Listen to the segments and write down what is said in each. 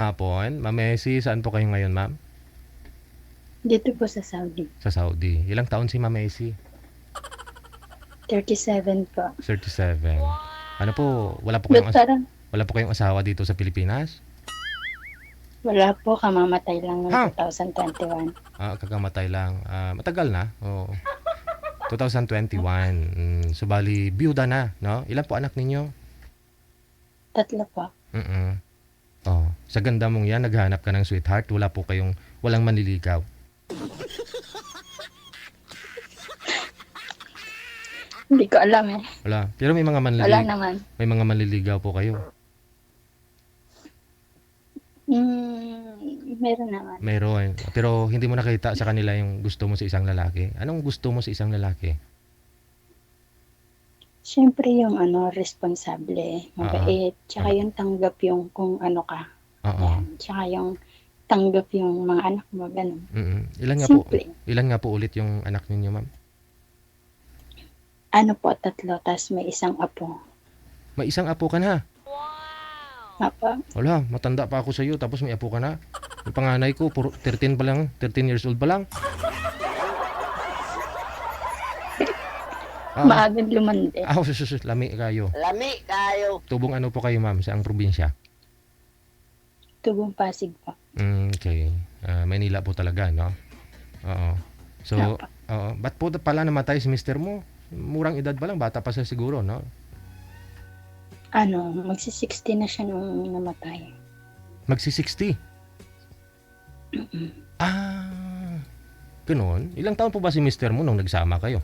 Hapon, Ma'am Messi, saan po kayo ngayon, ma'am? Dito po sa Saudi. Sa Saudi. Ilang taon si Ma'am Messi? 37 po. 37. Ano po, Ba't parang wala po kayong asawa dito sa Pilipinas? wala po, kamamatay lang noong Ha? 2021. Kakamatay lang. Matagal na. Oo. 2021. So bali, biyuda na, no? Ilan po anak ninyo? 3 po. Mm. Oh, sa ganda mong yan, naghanap ka ng sweetheart, walang manliligaw. Hindi ko alam eh. Wala. Pero Wala naman. may mga manliligaw po kayo. Meron naman. Meron. Pero hindi mo nakita sa kanila yung gusto mo sa isang lalaki. Anong gusto mo sa isang lalaki? Siyempre yung responsable, mabait, tsaka Oo. yung tanggap yung kung ano ka. Oo. Yan. Tsaka yung tanggap yung mga anak mo, ganun. Ilan Simple. nga po ulit yung anak ninyo, ma'am? Ano po, 3, tas may isang apo. May isang apo ka na. Apo, Wala, matanda pa ako sa iyo tapos may apo ka na. Yung panganay ko, 13 pa lang, 13 years old pa lang. maagang lumande. Lami kayo. Lami kayo. Tubong ano po kayo, ma'am, sa ang probinsya? Tubong Pasig po. Okay. Maynila po talaga, no? Oo. So, Apo. ba't po pala namatay si mister mo? Murang edad pa lang, bata pa siya siguro, no? Magsi-60 na siya nung namatay. Magsi-60. Ah, ganun. Ilang taon po ba si mister mo nung nagsama kayo?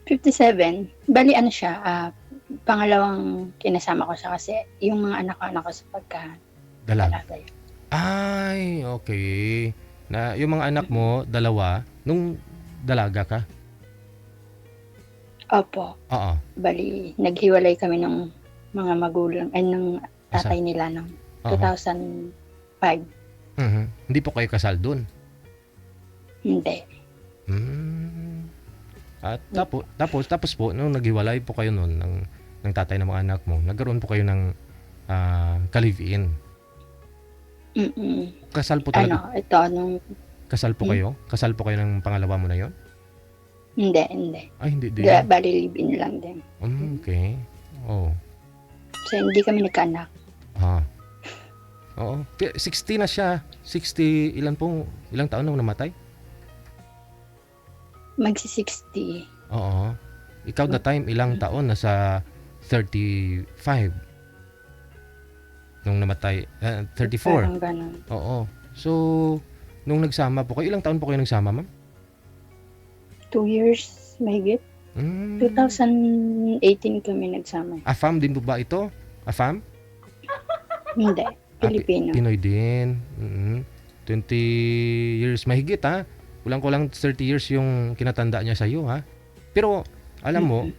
57. Bali siya, pangalawang kinasama ko siya kasi yung mga anak ko sa Dalaga. pagkadalaga yun. Ay, okay. Na yung mga anak mo, dalawa, nung dalaga ka? Opo. Oo. Bali, naghiwalay kami ng mga magulang, ng tatay nila ng Oo. 2005. Hindi po kayo kasal dun? Hindi. At tapos po, nung naghiwalay po kayo nun ng tatay ng mga anak mo, nagkaroon po kayo ng ka-live-in. Kasal po talaga? Kasal po kayo? Kasal po kayo ng pangalawa mo na yon? Hindi. Ay, hindi din. Bali, live-in lang din. Okay. Oh. So, hindi kami nagkaanak. Oo. 60 na siya. 60, ilang taon nung namatay? Magsi-60. Oo. Ikaw the time, ilang taon? Nasa 35. Nung namatay, 34. Parang ganun. Oo. So, nung nagsama po kayo, ilang taon po kayo nagsama, ma'am? 2 years, mahigit. 2018 kami nagsama. AFAM din po ba ito? AFAM? Hindi. Pilipino. Pinoy din. 20 years mahigit, ha? Kulang 30 years yung kinatanda niya sa iyo, ha? Pero alam mo,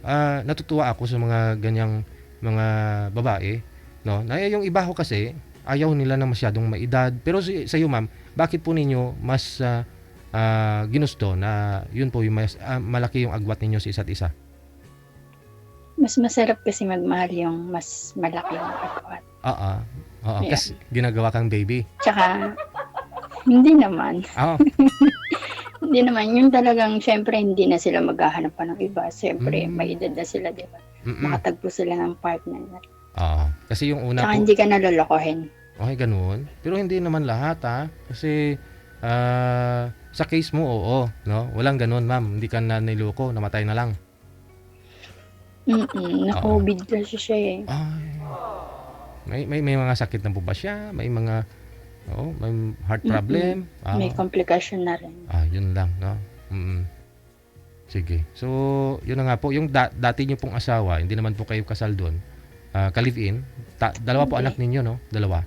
natutuwa ako sa mga ganyang mga babae, no? Na yung iba ko kasi ayaw nila na masyadong maedad. Pero sa iyo, ma'am, bakit po ninyo mas ginusto na yun po yung malaki yung agwat ninyo sa isa't isa? Mas masarap kasi magmahal yung mas malaki yung agwat. Oo. Yeah. Kasi ginagawa kang baby. Tsaka, hindi naman. Oo. Hindi naman. Yung talagang, syempre, hindi na sila maghahanap pa ng iba. Syempre, may edad na sila, di ba? Makatagpo sila ng partner na. Oo. Kasi yung una Tsaka po... hindi ka nalolokohin. Okay, ganun. Pero hindi naman lahat, ha? Kasi, sa case mo, oo. No? Walang ganun, ma'am. Hindi ka na niloko. Namatay na lang. Na-COVID kasi siya eh. Ay. May mga sakit na po ba siya? May mga... may heart problem? May komplikasyon na rin. Yun lang, no? Sige. So, yun na nga po. Yung dati niyo pong asawa, hindi naman po kayo kasal doon. Ka-live-in. Dalawa po Okay. anak ninyo, no? Dalawa.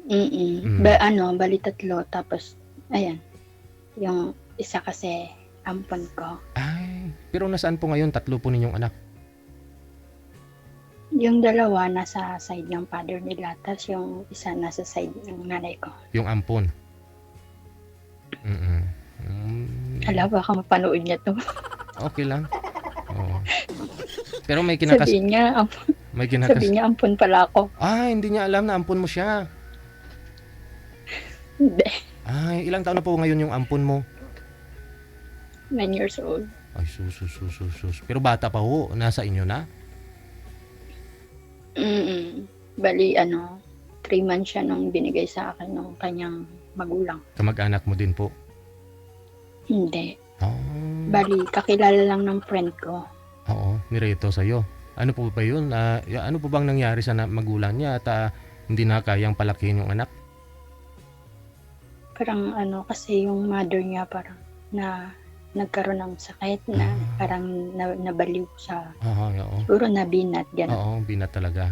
Bali 3. Tapos, ayan. Yung isa kasi, ampon ko. Ay, pero nasaan po ngayon? 3 po ninyong anak. Yung 2 nasa side ng father nila, tapos yung isa nasa side ng nanay ko. Yung ampon. Hala, baka mapanood niya to. Okay lang. Oo. Pero may Sabihin niya, May Sabi niya, ampun pala ako. Hindi niya alam na ampun mo siya. Hindi. Ilang taon na po ngayon yung ampun mo? 9 years old. Ay, sus. Pero bata pa ho, nasa inyo na? Bali, 3 months siya nung binigay sa akin ng kanyang magulang. Kamag-anak mo din po? Hindi. Oh. Bali, kakilala lang ng friend ko. Oo, nireto sa'yo. Ano po ba yun? Ano po bang nangyari sa magulang niya at hindi na kayang palakihin yung anak? Parang kasi yung mother niya parang nagkaroon ng sakit na parang nabaliw sa Oo. siguro nabinat gano'n. Oo, binat talaga.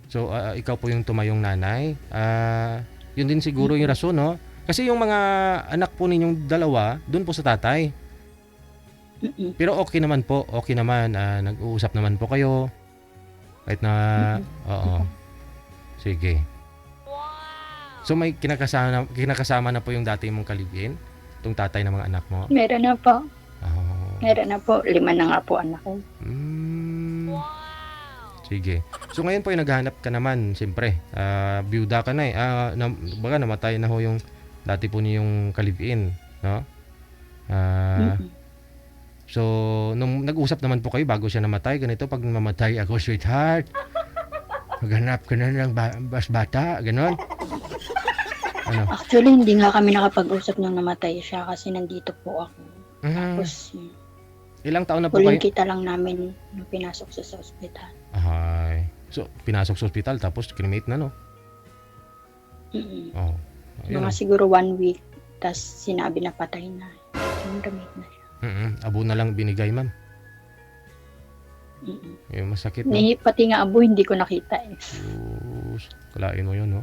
So, ikaw po yung tumayong nanay. Yun din siguro yung rason, no? Kasi yung mga anak po ninyong dalawa, dun po sa tatay. Pero okay naman po. Okay naman. Nag-uusap naman po kayo. Kahit na, oo. Sige. So, may kinakasama na po yung dati mong kalibin? Itong tatay ng mga anak mo? Meron na po. Oh. Meron na po. 5 na nga po anak ko. Sige. So ngayon po ay naghahanap ka naman, siyempre. Byuda ka na eh. Baga namatay na ho yung dati po niyong kalibin, no? So nung nag-usap naman po kayo bago siya namatay, ganito, pag mamatay ako, sweetheart, maghanap ka na ng bas bata, ganon. Actually, hindi nga kami nakapag-usap nung namatay siya kasi nandito po ako. Tapos, ilang taon na po kayo? huling kita lang namin nung pinasok sa ospital. So, pinasok sa ospital tapos cremate na, no? Oh. Mga siguro 1 week, tapos sinabi na patay na. Cremate na siya. Abo na lang binigay, ma'am. Yung masakit, no? Pati nga abo, hindi ko nakita eh. Kalain mo yun, no?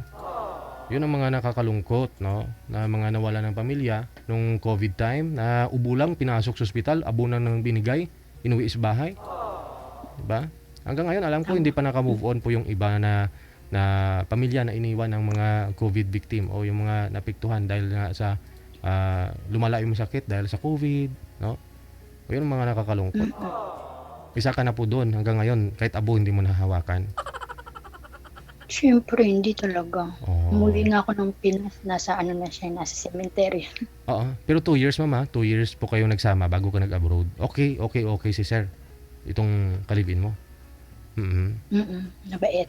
Yun ang mga nakakalungkot, no? Na mga nawala ng pamilya nung COVID time, na ubo lang, pinasok sa ospital, abo na nang binigay, inuwi sa bahay. Diba? Hanggang ngayon, alam ko, hindi pa naka-move on po yung iba na pamilya na iniwan ng mga COVID victim o yung mga napiktuhan dahil nga sa lumala yung sakit dahil sa COVID, no? O yun ang mga nakakalungkot. Isa ka na po doon hanggang ngayon, kahit abo hindi mo nahawakan. Siyempre, hindi talaga. Umuwi nga ako ng Pinas, nasa cemetery. Oo, pero 2 years, mama. 2 years po kayo nagsama bago ka nag-abroad. Okay si sir. Itong kalibin mo. Nabait.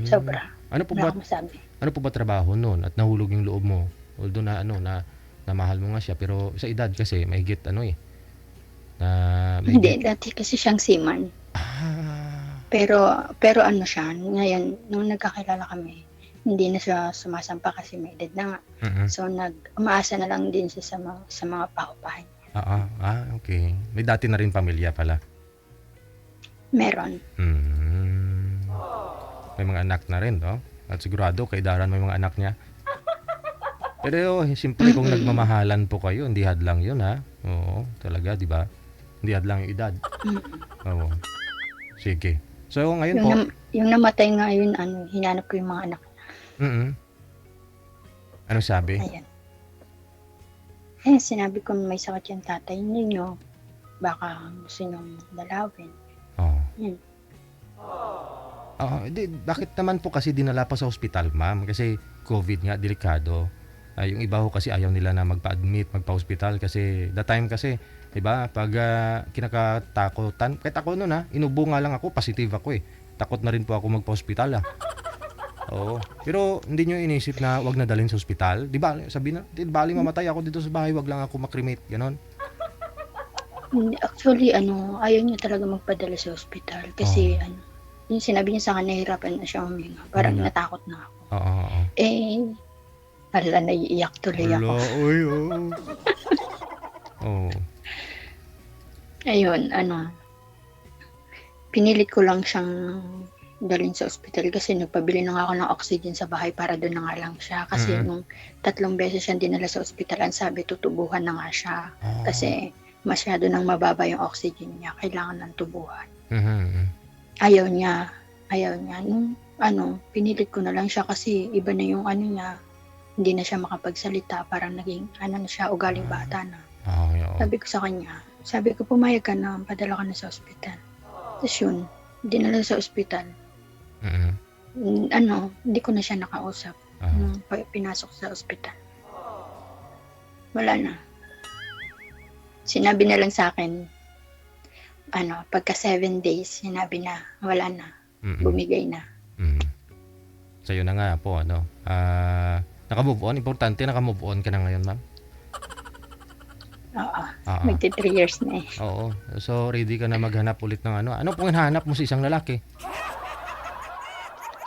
Sobra. Ano po ba? Masabi. Ano po ba trabaho noon at nahulog yung loob mo? Although na mahal mo nga siya, pero sa edad kasi mahigit Hindi, dati kasi siyang seaman. Pero siya, ngayon, nung nagkakilala kami, hindi na siya sumasampa kasi may edad na nga. So, umaasa na lang din siya sa mga paupahan niya. Okay. May dati na rin pamilya pala. Meron. May mga anak na rin, no? At sigurado, kay Daran may mga anak niya. Pero, siyempre, kung nagmamahalan po kayo, hindi hadlang yun, ha? Oo, talaga, di ba? Hindi hadlang yung edad. Oo. Sige. So, ngayon po... Yung namatay nga yun, hinanap ko yung mga anak niya. Ano sabi? Ayan. Sinabi ko may sakit yung tatay ninyo. Baka gusto niyong dalawin. Yan. Bakit naman po kasi dinala pa sa ospital, ma'am? Kasi COVID nga, delikado. Yung iba ho kasi ayaw nila na magpa-admit, magpa-hospital kasi the time kasi, 'di ba? Pag kinakatakutan, kahit ako noon inubo nga lang ako, positive ako eh. Takot na rin po ako magpa-hospital Oo. Pero hindi niyo inisip na wag na dalhin sa ospital? 'Di ba? Sabi na, di bali mamatay ako dito sa bahay, wag lang ako makremate, ganon. Actually, ayaw niya talaga magpadala sa ospital kasi yung sinabi niya sa akin, nahihirapan na siya huminga. Parang natakot na ako. Naiiyak tuloy ako. Ayun, pinilit ko lang siyang dalhin sa ospital kasi nagpabili na nga ako ng oxygen sa bahay para doon na nga lang siya. Kasi nung 3 beses siya dinala sa ospital, ang sabi, tutubuhan na nga siya. Kasi masyado nang mababa yung oxygen niya. Kailangan ng tubuhan. Ayaw niya. Nung pinilit ko na lang siya kasi iba na yung niya. Hindi na siya makapagsalita, parang naging na siya, ugaling bata na. Sabi ko sa kanya, pumayag ka na, padala ka na sa ospital. Tapos yun, dinala sa ospital. Mm. Hindi ko na siya nakausap. Ah. Nung pinasok sa ospital. Wala na. Sinabi na lang sa akin, pagka 7 days, sinabi na, wala na, Mm. bumigay na. Mm. Sa'yo na nga po, naka-move on. Importante, naka-move on ka na ngayon, ma'am. Oo, Oo. magti 3 years na eh. Oo. So, ready ka na maghanap ulit ng ano? Ano pong hinahanap mo sa isang lalaki?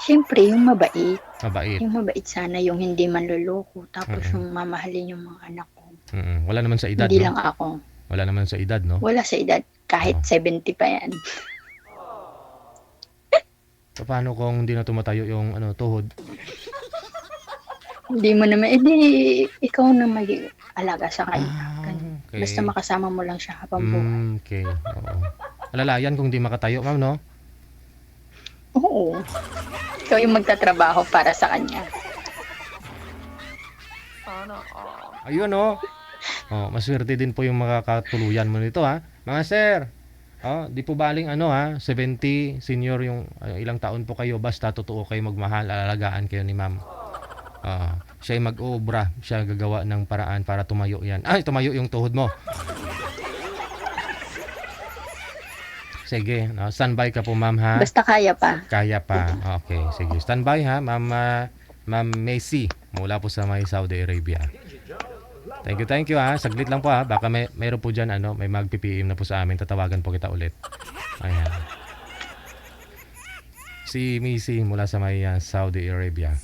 Siyempre, yung mabait. Mabait. Yung mabait sana, yung hindi manloloko. Tapos Mm-mm. yung mamahalin yung mga anak ko. Mm. Wala naman sa edad, Hindi no? lang ako. Wala naman sa edad, no? Wala sa edad. Kahit Oo. 70 pa yan. So, paano kung hindi na tumatayo yung tuhod? Hindi mo naman, ikaw na mag-alaga sa kanya. Ganun. Okay. Basta makasama mo lang siya habang buhay. Okay. Oo. Alalayan kung di makatayo, ma'am, no? Oo. Ikaw yung magtatrabaho para sa kanya. Ayun, no? Oh, maswerte din po yung makakatuluyan mo nito, ha? Mga sir, di po baling 70 senior yung ilang taon po kayo, basta totoo kayo magmahal, alalagaan kayo ni ma'am. Siya yung mag-uubra, siya gagawa ng paraan para tumayo yan. Ay, tumayo yung tuhod mo. Sige, standby ka po, ma'am, ha? Basta kaya pa. Kaya pa. Okay, sige. Standby, ha, Ma'am Messi, mula po sa may Saudi Arabia. Thank you, ha. Saglit lang po, ha. Baka mayroon po dyan, may mag-PPM na po sa amin. Tatawagan po kita ulit. Ayan. Si Messi mula sa may Saudi Arabia.